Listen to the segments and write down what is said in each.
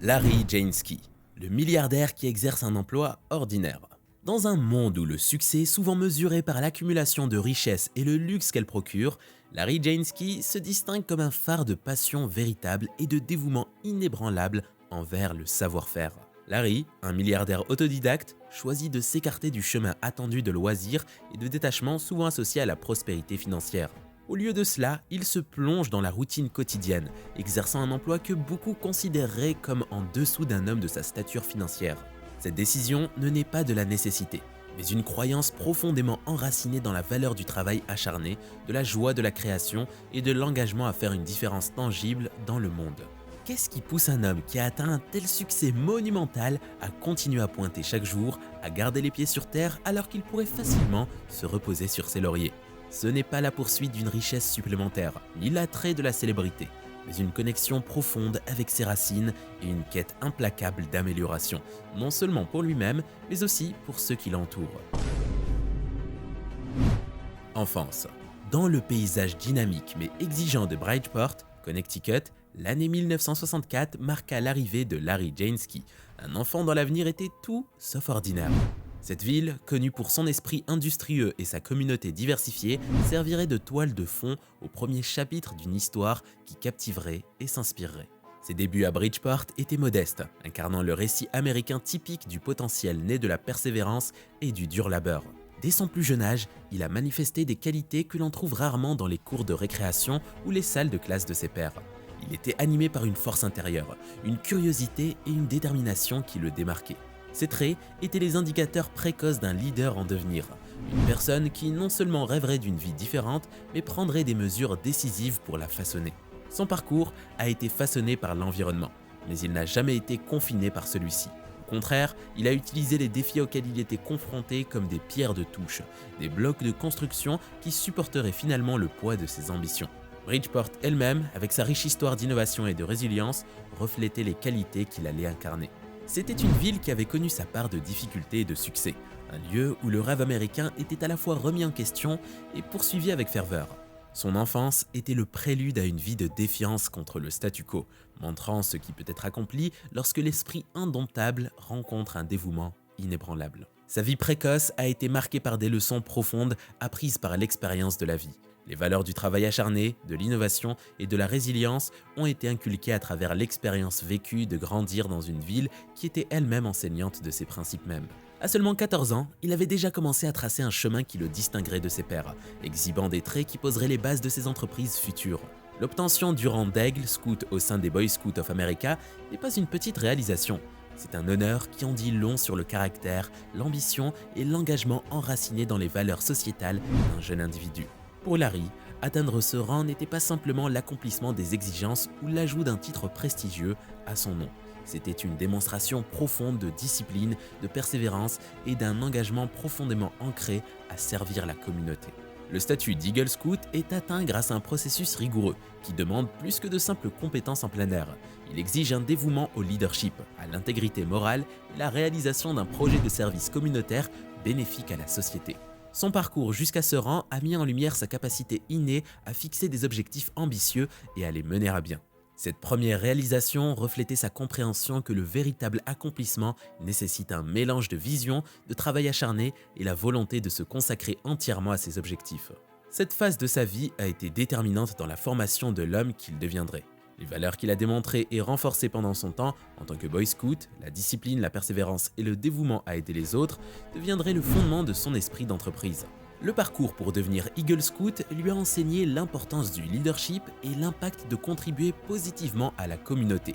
Larry Jansky, le milliardaire qui exerce un emploi ordinaire. Dans un monde où le succès est souvent mesuré par l'accumulation de richesses et le luxe qu'elle procure, Larry Jansky se distingue comme un phare de passion véritable et de dévouement inébranlable envers le savoir-faire. Larry, un milliardaire autodidacte, choisit de s'écarter du chemin attendu de loisirs et de détachement souvent associé à la prospérité financière. Au lieu de cela, il se plonge dans la routine quotidienne, exerçant un emploi que beaucoup considéreraient comme en dessous d'un homme de sa stature financière. Cette décision ne naît pas de la nécessité, mais une croyance profondément enracinée dans la valeur du travail acharné, de la joie de la création et de l'engagement à faire une différence tangible dans le monde. Qu'est-ce qui pousse un homme qui a atteint un tel succès monumental à continuer à pointer chaque jour, à garder les pieds sur terre alors qu'il pourrait facilement se reposer sur ses lauriers? Ce n'est pas la poursuite d'une richesse supplémentaire, ni l'attrait de la célébrité, mais une connexion profonde avec ses racines et une quête implacable d'amélioration, non seulement pour lui-même, mais aussi pour ceux qui l'entourent. Enfance. Dans le paysage dynamique mais exigeant de Bridgeport, Connecticut, l'année 1964 marqua l'arrivée de Larry Jansky, un enfant dont l'avenir était tout sauf ordinaire. Cette ville, connue pour son esprit industrieux et sa communauté diversifiée, servirait de toile de fond au premier chapitre d'une histoire qui captiverait et s'inspirerait. Ses débuts à Bridgeport étaient modestes, incarnant le récit américain typique du potentiel né de la persévérance et du dur labeur. Dès son plus jeune âge, il a manifesté des qualités que l'on trouve rarement dans les cours de récréation ou les salles de classe de ses pairs. Il était animé par une force intérieure, une curiosité et une détermination qui le démarquaient. Ces traits étaient les indicateurs précoces d'un leader en devenir, une personne qui non seulement rêverait d'une vie différente, mais prendrait des mesures décisives pour la façonner. Son parcours a été façonné par l'environnement, mais il n'a jamais été confiné par celui-ci. Au contraire, il a utilisé les défis auxquels il était confronté comme des pierres de touche, des blocs de construction qui supporteraient finalement le poids de ses ambitions. Bridgeport elle-même, avec sa riche histoire d'innovation et de résilience, reflétait les qualités qu'il allait incarner. C'était une ville qui avait connu sa part de difficultés et de succès, un lieu où le rêve américain était à la fois remis en question et poursuivi avec ferveur. Son enfance était le prélude à une vie de défiance contre le statu quo, montrant ce qui peut être accompli lorsque l'esprit indomptable rencontre un dévouement inébranlable. Sa vie précoce a été marquée par des leçons profondes apprises par l'expérience de la vie. Les valeurs du travail acharné, de l'innovation et de la résilience ont été inculquées à travers l'expérience vécue de grandir dans une ville qui était elle-même enseignante de ses principes mêmes. À seulement 14 ans, il avait déjà commencé à tracer un chemin qui le distinguerait de ses pairs, exhibant des traits qui poseraient les bases de ses entreprises futures. L'obtention du rang d'aigle scout au sein des Boy Scouts of America n'est pas une petite réalisation. C'est un honneur qui en dit long sur le caractère, l'ambition et l'engagement enraciné dans les valeurs sociétales d'un jeune individu. Pour Larry, atteindre ce rang n'était pas simplement l'accomplissement des exigences ou l'ajout d'un titre prestigieux à son nom. C'était une démonstration profonde de discipline, de persévérance et d'un engagement profondément ancré à servir la communauté. Le statut d'Eagle Scout est atteint grâce à un processus rigoureux qui demande plus que de simples compétences en plein air. Il exige un dévouement au leadership, à l'intégrité morale et la réalisation d'un projet de service communautaire bénéfique à la société. Son parcours jusqu'à ce rang a mis en lumière sa capacité innée à fixer des objectifs ambitieux et à les mener à bien. Cette première réalisation reflétait sa compréhension que le véritable accomplissement nécessite un mélange de vision, de travail acharné et la volonté de se consacrer entièrement à ses objectifs. Cette phase de sa vie a été déterminante dans la formation de l'homme qu'il deviendrait. Les valeurs qu'il a démontrées et renforcées pendant son temps en tant que Boy Scout, la discipline, la persévérance et le dévouement à aider les autres deviendraient le fondement de son esprit d'entreprise. Le parcours pour devenir Eagle Scout lui a enseigné l'importance du leadership et l'impact de contribuer positivement à la communauté,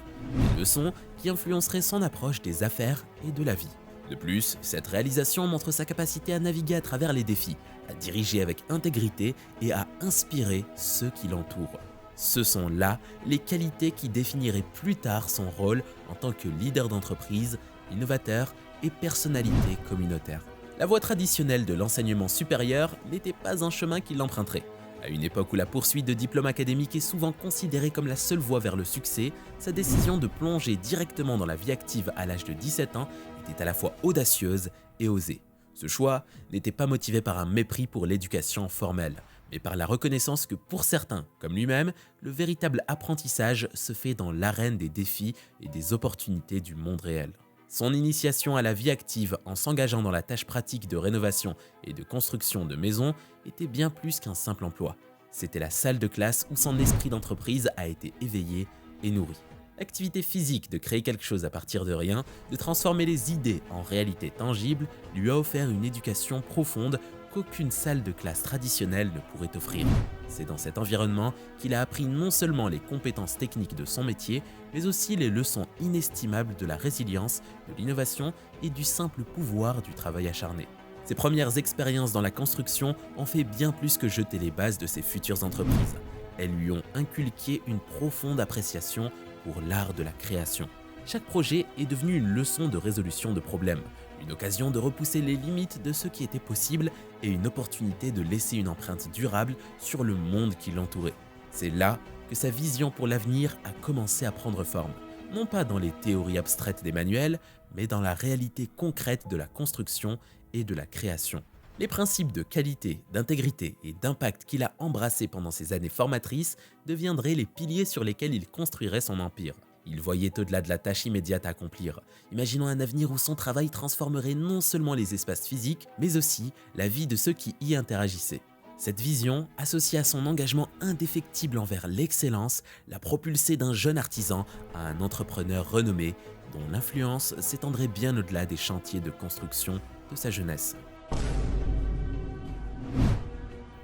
des leçons qui influenceraient son approche des affaires et de la vie. De plus, cette réalisation montre sa capacité à naviguer à travers les défis, à diriger avec intégrité et à inspirer ceux qui l'entourent. Ce sont là les qualités qui définiraient plus tard son rôle en tant que leader d'entreprise, innovateur et personnalité communautaire. La voie traditionnelle de l'enseignement supérieur n'était pas un chemin qu'il emprunterait. À une époque où la poursuite de diplômes académiques est souvent considérée comme la seule voie vers le succès, sa décision de plonger directement dans la vie active à l'âge de 17 ans était à la fois audacieuse et osée. Ce choix n'était pas motivé par un mépris pour l'éducation formelle, mais par la reconnaissance que pour certains, comme lui-même, le véritable apprentissage se fait dans l'arène des défis et des opportunités du monde réel. Son initiation à la vie active en s'engageant dans la tâche pratique de rénovation et de construction de maisons était bien plus qu'un simple emploi. C'était la salle de classe où son esprit d'entreprise a été éveillé et nourri. L'activité physique de créer quelque chose à partir de rien, de transformer les idées en réalité tangible, lui a offert une éducation profonde qu'aucune salle de classe traditionnelle ne pourrait offrir. C'est dans cet environnement qu'il a appris non seulement les compétences techniques de son métier, mais aussi les leçons inestimables de la résilience, de l'innovation et du simple pouvoir du travail acharné. Ses premières expériences dans la construction ont fait bien plus que jeter les bases de ses futures entreprises. Elles lui ont inculqué une profonde appréciation pour l'art de la création. Chaque projet est devenu une leçon de résolution de problèmes, une occasion de repousser les limites de ce qui était possible et une opportunité de laisser une empreinte durable sur le monde qui l'entourait. C'est là que sa vision pour l'avenir a commencé à prendre forme, non pas dans les théories abstraites des manuels, mais dans la réalité concrète de la construction et de la création. Les principes de qualité, d'intégrité et d'impact qu'il a embrassés pendant ces années formatrices deviendraient les piliers sur lesquels il construirait son empire. Il voyait au-delà de la tâche immédiate à accomplir, imaginant un avenir où son travail transformerait non seulement les espaces physiques, mais aussi la vie de ceux qui y interagissaient. Cette vision, associée à son engagement indéfectible envers l'excellence, l'a propulsé d'un jeune artisan à un entrepreneur renommé, dont l'influence s'étendrait bien au-delà des chantiers de construction de sa jeunesse.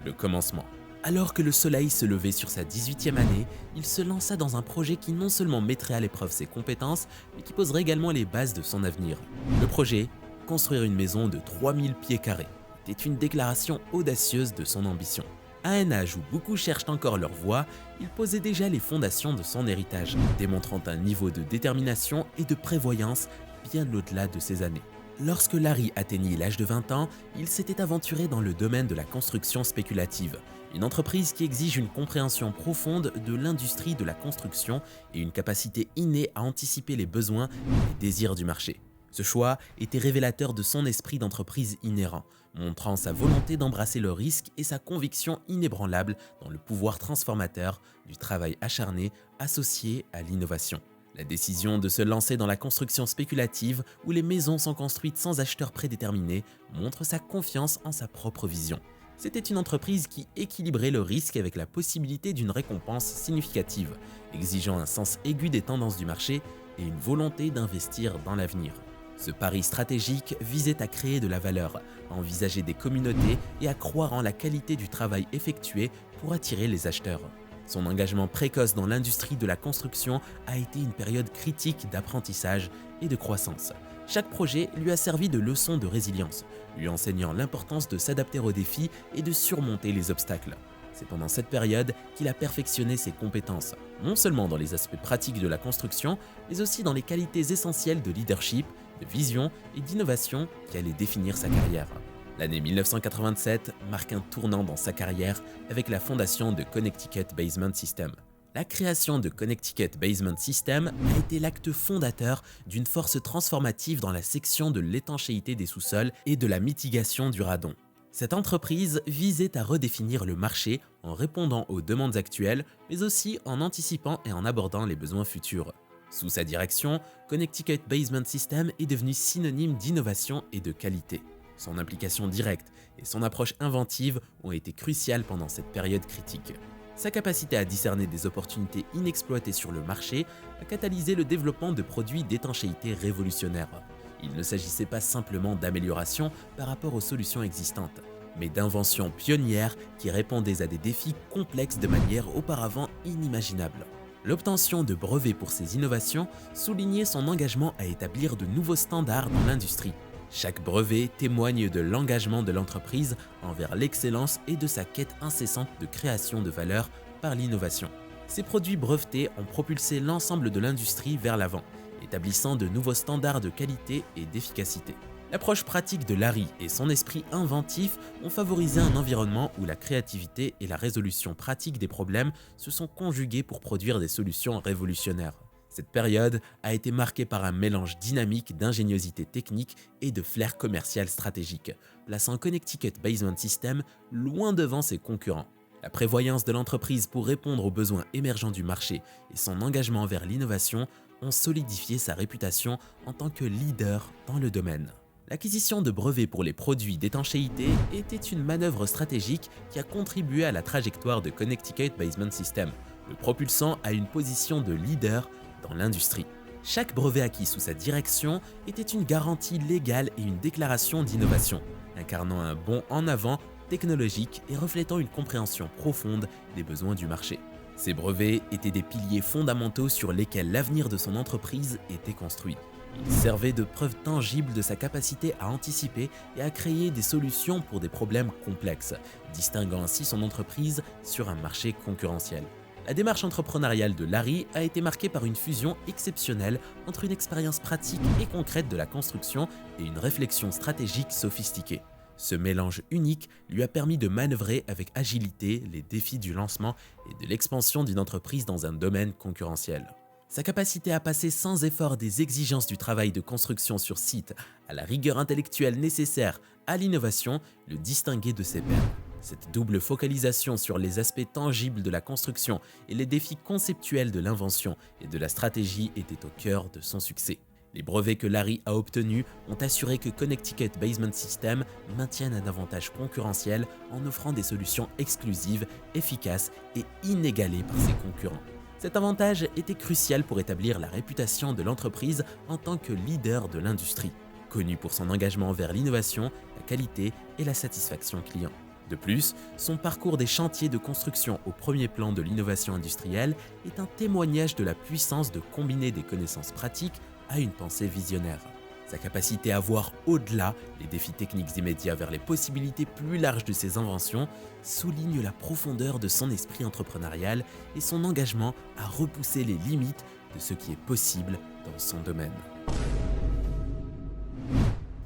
Le commencement. Alors que le soleil se levait sur sa 18e année, il se lança dans un projet qui non seulement mettrait à l'épreuve ses compétences, mais qui poserait également les bases de son avenir. Le projet, construire une maison de 3000 pieds carrés, était une déclaration audacieuse de son ambition. À un âge où beaucoup cherchent encore leur voie, il posait déjà les fondations de son héritage, démontrant un niveau de détermination et de prévoyance bien au-delà de ses années. Lorsque Larry atteignit l'âge de 20 ans, il s'était aventuré dans le domaine de la construction spéculative, une entreprise qui exige une compréhension profonde de l'industrie de la construction et une capacité innée à anticiper les besoins et les désirs du marché. Ce choix était révélateur de son esprit d'entreprise inhérent, montrant sa volonté d'embrasser le risque et sa conviction inébranlable dans le pouvoir transformateur du travail acharné associé à l'innovation. La décision de se lancer dans la construction spéculative, où les maisons sont construites sans acheteur prédéterminé, montre sa confiance en sa propre vision. C'était une entreprise qui équilibrait le risque avec la possibilité d'une récompense significative, exigeant un sens aigu des tendances du marché et une volonté d'investir dans l'avenir. Ce pari stratégique visait à créer de la valeur, à envisager des communautés et à croire en la qualité du travail effectué pour attirer les acheteurs. Son engagement précoce dans l'industrie de la construction a été une période critique d'apprentissage et de croissance. Chaque projet lui a servi de leçon de résilience, lui enseignant l'importance de s'adapter aux défis et de surmonter les obstacles. C'est pendant cette période qu'il a perfectionné ses compétences, non seulement dans les aspects pratiques de la construction, mais aussi dans les qualités essentielles de leadership, de vision et d'innovation qui allaient définir sa carrière. L'année 1987 marque un tournant dans sa carrière avec la fondation de Connecticut Basement System. La création de Connecticut Basement System a été l'acte fondateur d'une force transformative dans la section de l'étanchéité des sous-sols et de la mitigation du radon. Cette entreprise visait à redéfinir le marché en répondant aux demandes actuelles, mais aussi en anticipant et en abordant les besoins futurs. Sous sa direction, Connecticut Basement System est devenu synonyme d'innovation et de qualité. Son implication directe et son approche inventive ont été cruciales pendant cette période critique. Sa capacité à discerner des opportunités inexploitées sur le marché a catalysé le développement de produits d'étanchéité révolutionnaires. Il ne s'agissait pas simplement d'amélioration par rapport aux solutions existantes, mais d'inventions pionnières qui répondaient à des défis complexes de manière auparavant inimaginable. L'obtention de brevets pour ces innovations soulignait son engagement à établir de nouveaux standards dans l'industrie. Chaque brevet témoigne de l'engagement de l'entreprise envers l'excellence et de sa quête incessante de création de valeur par l'innovation. Ces produits brevetés ont propulsé l'ensemble de l'industrie vers l'avant, établissant de nouveaux standards de qualité et d'efficacité. L'approche pratique de Larry et son esprit inventif ont favorisé un environnement où la créativité et la résolution pratique des problèmes se sont conjuguées pour produire des solutions révolutionnaires. Cette période a été marquée par un mélange dynamique d'ingéniosité technique et de flair commercial stratégique, plaçant Connecticut Basement System loin devant ses concurrents. La prévoyance de l'entreprise pour répondre aux besoins émergents du marché et son engagement vers l'innovation ont solidifié sa réputation en tant que leader dans le domaine. L'acquisition de brevets pour les produits d'étanchéité était une manœuvre stratégique qui a contribué à la trajectoire de Connecticut Basement System, le propulsant à une position de leader dans l'industrie. Chaque brevet acquis sous sa direction était une garantie légale et une déclaration d'innovation, incarnant un bond en avant technologique et reflétant une compréhension profonde des besoins du marché. Ces brevets étaient des piliers fondamentaux sur lesquels l'avenir de son entreprise était construit. Ils servaient de preuve tangible de sa capacité à anticiper et à créer des solutions pour des problèmes complexes, distinguant ainsi son entreprise sur un marché concurrentiel. La démarche entrepreneuriale de Larry a été marquée par une fusion exceptionnelle entre une expérience pratique et concrète de la construction et une réflexion stratégique sophistiquée. Ce mélange unique lui a permis de manœuvrer avec agilité les défis du lancement et de l'expansion d'une entreprise dans un domaine concurrentiel. Sa capacité à passer sans effort des exigences du travail de construction sur site à la rigueur intellectuelle nécessaire à l'innovation le distinguait de ses pairs. Cette double focalisation sur les aspects tangibles de la construction et les défis conceptuels de l'invention et de la stratégie était au cœur de son succès. Les brevets que Larry a obtenus ont assuré que Connecticut Basement System maintienne un avantage concurrentiel en offrant des solutions exclusives, efficaces et inégalées par ses concurrents. Cet avantage était crucial pour établir la réputation de l'entreprise en tant que leader de l'industrie, connu pour son engagement vers l'innovation, la qualité et la satisfaction client. De plus, son parcours des chantiers de construction au premier plan de l'innovation industrielle est un témoignage de la puissance de combiner des connaissances pratiques à une pensée visionnaire. Sa capacité à voir au-delà les défis techniques immédiats vers les possibilités plus larges de ses inventions souligne la profondeur de son esprit entrepreneurial et son engagement à repousser les limites de ce qui est possible dans son domaine.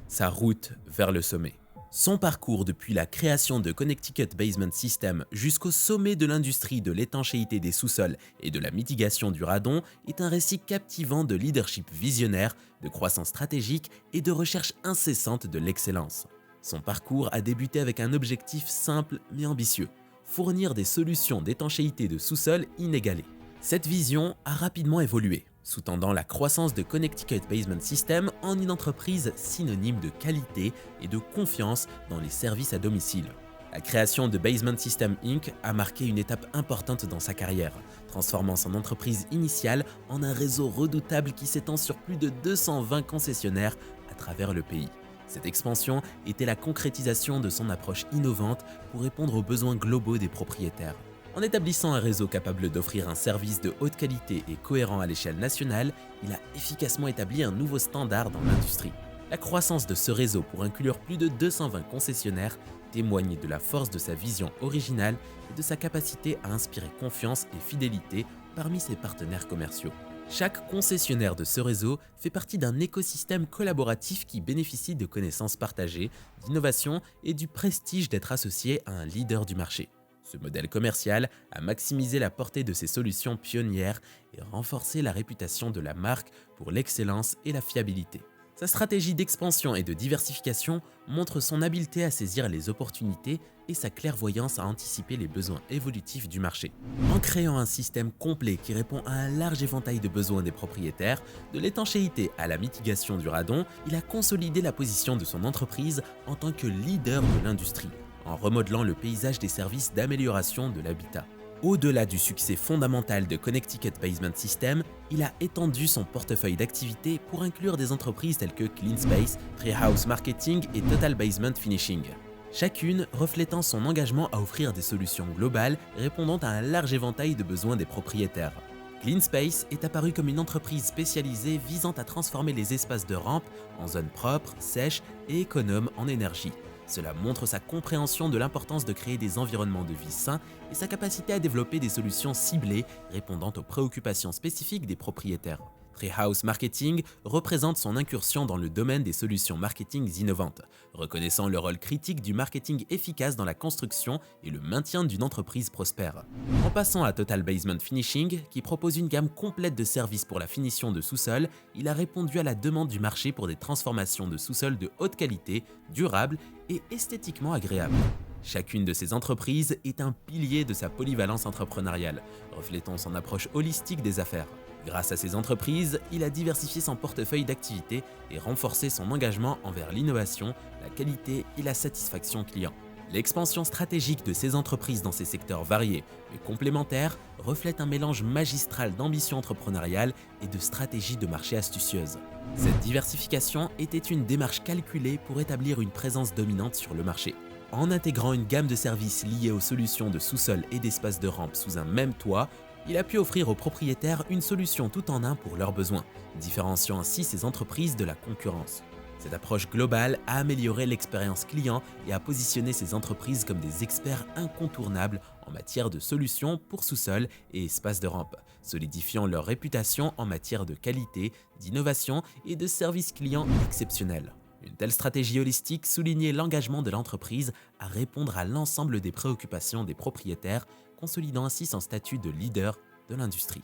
Sa route vers le sommet. Son parcours depuis la création de Connecticut Basement System jusqu'au sommet de l'industrie de l'étanchéité des sous-sols et de la mitigation du radon est un récit captivant de leadership visionnaire, de croissance stratégique et de recherche incessante de l'excellence. Son parcours a débuté avec un objectif simple mais ambitieux, fournir des solutions d'étanchéité de sous-sol inégalées. Cette vision a rapidement évolué, sous-tendant la croissance de Connecticut Basement System en une entreprise synonyme de qualité et de confiance dans les services à domicile. La création de Basement System Inc. a marqué une étape importante dans sa carrière, transformant son entreprise initiale en un réseau redoutable qui s'étend sur plus de 220 concessionnaires à travers le pays. Cette expansion était la concrétisation de son approche innovante pour répondre aux besoins globaux des propriétaires. En établissant un réseau capable d'offrir un service de haute qualité et cohérent à l'échelle nationale, il a efficacement établi un nouveau standard dans l'industrie. La croissance de ce réseau pour inclure plus de 220 concessionnaires témoigne de la force de sa vision originale et de sa capacité à inspirer confiance et fidélité parmi ses partenaires commerciaux. Chaque concessionnaire de ce réseau fait partie d'un écosystème collaboratif qui bénéficie de connaissances partagées, d'innovation et du prestige d'être associé à un leader du marché. Ce modèle commercial a maximisé la portée de ses solutions pionnières et renforcé la réputation de la marque pour l'excellence et la fiabilité. Sa stratégie d'expansion et de diversification montre son habileté à saisir les opportunités et sa clairvoyance à anticiper les besoins évolutifs du marché. En créant un système complet qui répond à un large éventail de besoins des propriétaires, de l'étanchéité à la mitigation du radon, il a consolidé la position de son entreprise en tant que leader de l'industrie, en remodelant le paysage des services d'amélioration de l'habitat. Au-delà du succès fondamental de Connecticut Basement System, il a étendu son portefeuille d'activités pour inclure des entreprises telles que CleanSpace, Treehouse Marketing et Total Basement Finishing. Chacune reflétant son engagement à offrir des solutions globales répondant à un large éventail de besoins des propriétaires. CleanSpace est apparu comme une entreprise spécialisée visant à transformer les espaces de rampe en zones propres, sèches et économes en énergie. Cela montre sa compréhension de l'importance de créer des environnements de vie sains et sa capacité à développer des solutions ciblées répondant aux préoccupations spécifiques des propriétaires. Treehouse Marketing représente son incursion dans le domaine des solutions marketing innovantes, reconnaissant le rôle critique du marketing efficace dans la construction et le maintien d'une entreprise prospère. En passant à Total Basement Finishing, qui propose une gamme complète de services pour la finition de sous-sol, il a répondu à la demande du marché pour des transformations de sous-sol de haute qualité, durables et esthétiquement agréables. Chacune de ces entreprises est un pilier de sa polyvalence entrepreneuriale, reflétant son approche holistique des affaires. Grâce à ces entreprises, il a diversifié son portefeuille d'activités et renforcé son engagement envers l'innovation, la qualité et la satisfaction client. L'expansion stratégique de ces entreprises dans ces secteurs variés mais complémentaires reflète un mélange magistral d'ambition entrepreneuriale et de stratégie de marché astucieuse. Cette diversification était une démarche calculée pour établir une présence dominante sur le marché. En intégrant une gamme de services liés aux solutions de sous-sol et d'espace de rampe sous un même toit, il a pu offrir aux propriétaires une solution tout en un pour leurs besoins, différenciant ainsi ces entreprises de la concurrence. Cette approche globale a amélioré l'expérience client et a positionné ces entreprises comme des experts incontournables en matière de solutions pour sous-sol et espaces de rampe, solidifiant leur réputation en matière de qualité, d'innovation et de service client exceptionnel. Une telle stratégie holistique soulignait l'engagement de l'entreprise à répondre à l'ensemble des préoccupations des propriétaires, consolidant ainsi son statut de leader de l'industrie.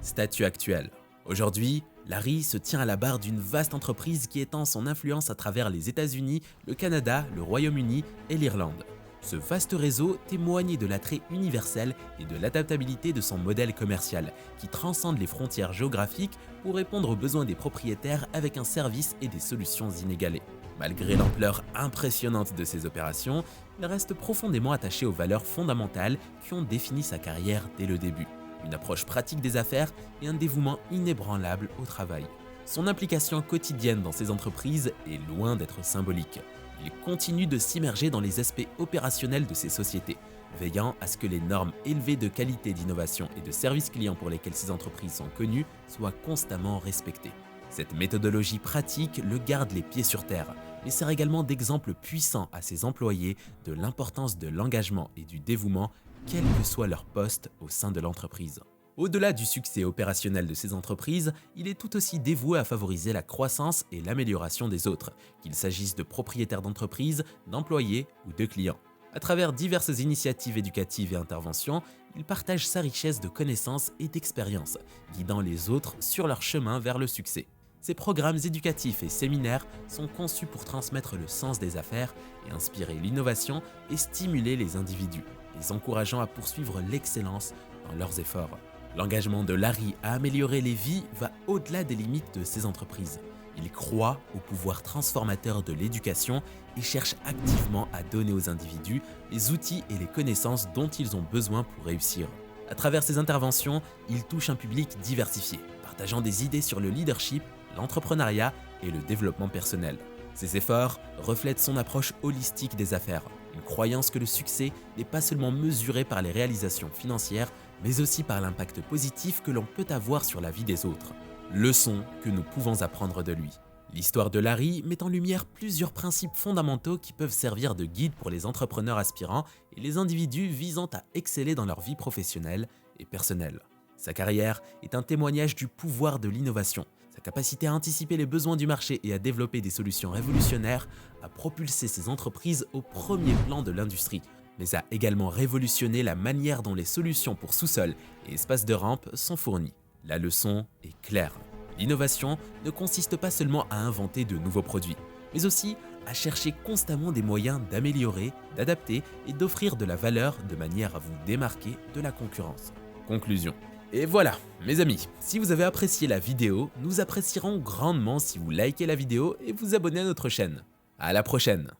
Statut actuel. Aujourd'hui, Larry se tient à la barre d'une vaste entreprise qui étend son influence à travers les États-Unis, le Canada, le Royaume-Uni et l'Irlande. Ce vaste réseau témoigne de l'attrait universel et de l'adaptabilité de son modèle commercial, qui transcende les frontières géographiques pour répondre aux besoins des propriétaires avec un service et des solutions inégalées. Malgré l'ampleur impressionnante de ses opérations, il reste profondément attaché aux valeurs fondamentales qui ont défini sa carrière dès le début. Une approche pratique des affaires et un dévouement inébranlable au travail. Son implication quotidienne dans ses entreprises est loin d'être symbolique. Il continue de s'immerger dans les aspects opérationnels de ses sociétés, veillant à ce que les normes élevées de qualité d'innovation et de service client pour lesquelles ces entreprises sont connues soient constamment respectées. Cette méthodologie pratique le garde les pieds sur terre, mais sert également d'exemple puissant à ses employés de l'importance de l'engagement et du dévouement, quel que soit leur poste au sein de l'entreprise. Au-delà du succès opérationnel de ces entreprises, il est tout aussi dévoué à favoriser la croissance et l'amélioration des autres, qu'il s'agisse de propriétaires d'entreprises, d'employés ou de clients. À travers diverses initiatives éducatives et interventions, il partage sa richesse de connaissances et d'expériences, guidant les autres sur leur chemin vers le succès. Ces programmes éducatifs et séminaires sont conçus pour transmettre le sens des affaires et inspirer l'innovation et stimuler les individus, les encourageant à poursuivre l'excellence dans leurs efforts. L'engagement de Larry à améliorer les vies va au-delà des limites de ces entreprises. Il croit au pouvoir transformateur de l'éducation et cherche activement à donner aux individus les outils et les connaissances dont ils ont besoin pour réussir. À travers ses interventions, il touche un public diversifié, partageant des idées sur le leadership, l'entrepreneuriat et le développement personnel. Ses efforts reflètent son approche holistique des affaires, une croyance que le succès n'est pas seulement mesuré par les réalisations financières, mais aussi par l'impact positif que l'on peut avoir sur la vie des autres. Leçon que nous pouvons apprendre de lui. L'histoire de Larry met en lumière plusieurs principes fondamentaux qui peuvent servir de guide pour les entrepreneurs aspirants et les individus visant à exceller dans leur vie professionnelle et personnelle. Sa carrière est un témoignage du pouvoir de l'innovation. Sa capacité à anticiper les besoins du marché et à développer des solutions révolutionnaires a propulsé ses entreprises au premier plan de l'industrie, mais a également révolutionné la manière dont les solutions pour sous-sol et espaces de rampe sont fournies. La leçon est claire. L'innovation ne consiste pas seulement à inventer de nouveaux produits, mais aussi à chercher constamment des moyens d'améliorer, d'adapter et d'offrir de la valeur de manière à vous démarquer de la concurrence. Conclusion. Et voilà, mes amis, si vous avez apprécié la vidéo, nous apprécierons grandement si vous likez la vidéo et vous abonnez à notre chaîne. À la prochaine!